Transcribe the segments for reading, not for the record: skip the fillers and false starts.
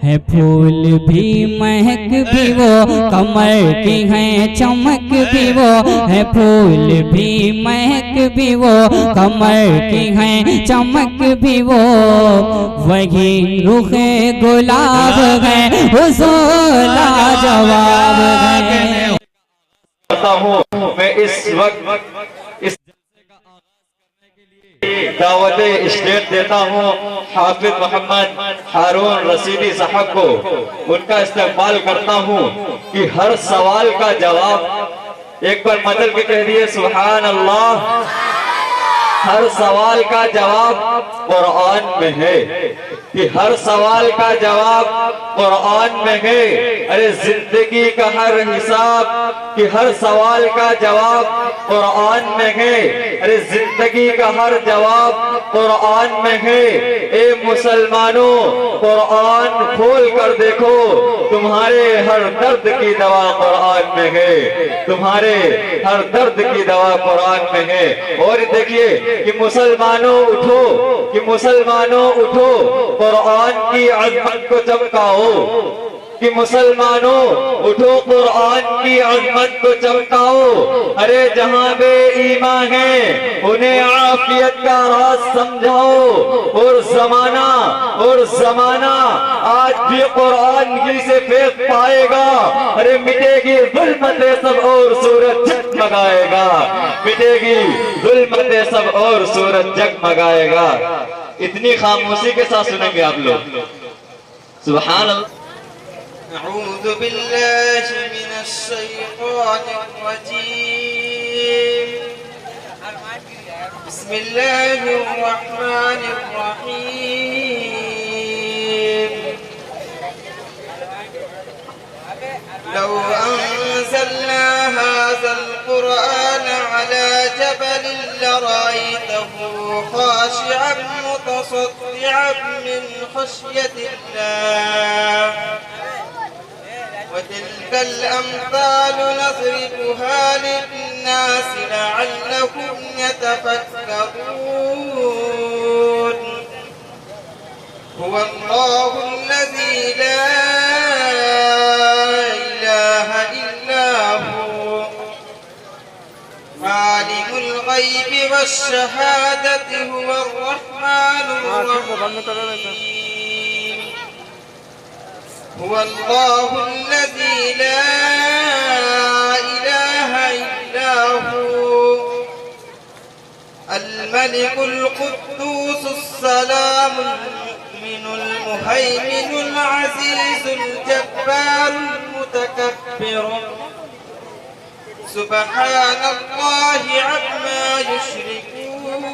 ہے پھول بھی مہک بھی وہ، کمر کی ہے چمک بھی وہ، ہے پھول بھی مہک بھی وہ، کمر کی ہے چمک بھی وہ، وہی رخ گلاب ہے حضور لاجواب ہے۔ میں اس وقت اس دعوت اسٹیٹ دیتا ہوں حافظ محمد ہارون رشیدی صاحب کو، ان کا استقبال کرتا ہوں کہ ہر سوال کا جواب ایک بار مدل کے کہہ دیے سبحان اللہ۔ ہر سوال کا جواب قرآن میں ہے، کہ ہر سوال کا جواب قرآن میں ہے۔ ارے زندگی کا ہر حساب، کہ ہر سوال کا جواب قرآن میں ہے۔ ارے زندگی کا ہر جواب قرآن میں ہے۔ اے مسلمانوں قرآن کھول کر دیکھو، تمہارے ہر درد کی دوا قرآن میں ہے، تمہارے ہر درد کی دوا قرآن میں ہے۔ اور دیکھیے کہ مسلمانوں اٹھو، کہ مسلمانوں اٹھو، قرآن کی عظمت کو چمکاؤ، کہ مسلمانوں اٹھو قرآن کی عظمت کو چمکاؤ۔ ارے جہاں بے ایمان ہیں انہیں عافیت کا راز سمجھاؤ، اور زمانہ آج بھی قرآن ہی سے فیض پائے گا۔ ارے مٹے گی ظلمت سب اور سورج جگمگائے گا، مٹے گی ظلمت سب اور سورج جگمگائے گا۔ اتنی خاموشی کے ساتھ سنیں گے آپ لوگ سبحان اللہ۔ أعوذ بالله من الشيطان الرجيم، بسم الله الرحمن الرحيم، لو أنزلنا هذا القرآن على جبل لرأيته خاشعا متصدعا من خشية الله، وتلك الأمثال نضربها للناس لعلهم يتفكرون، هو الله الذي لا إله إلا هو، عالم الغيب والشهادة، هو الرحمن الرحيم، هو الله الذي لا إله إلا هو، الملك القدوس السلام المؤمن المهيمن العزيز الجبار المتكبر، سبحان الله عما يشركون،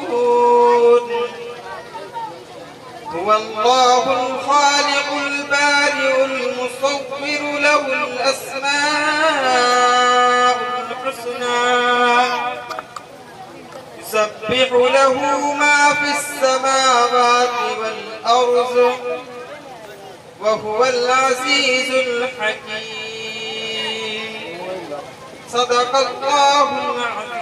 هو الله الخالق البارئ المصور، له الأسماء الحسنى، يسبح له ما في السماوات والأرض، وهو العزيز الحكيم، صدق الله العظيم۔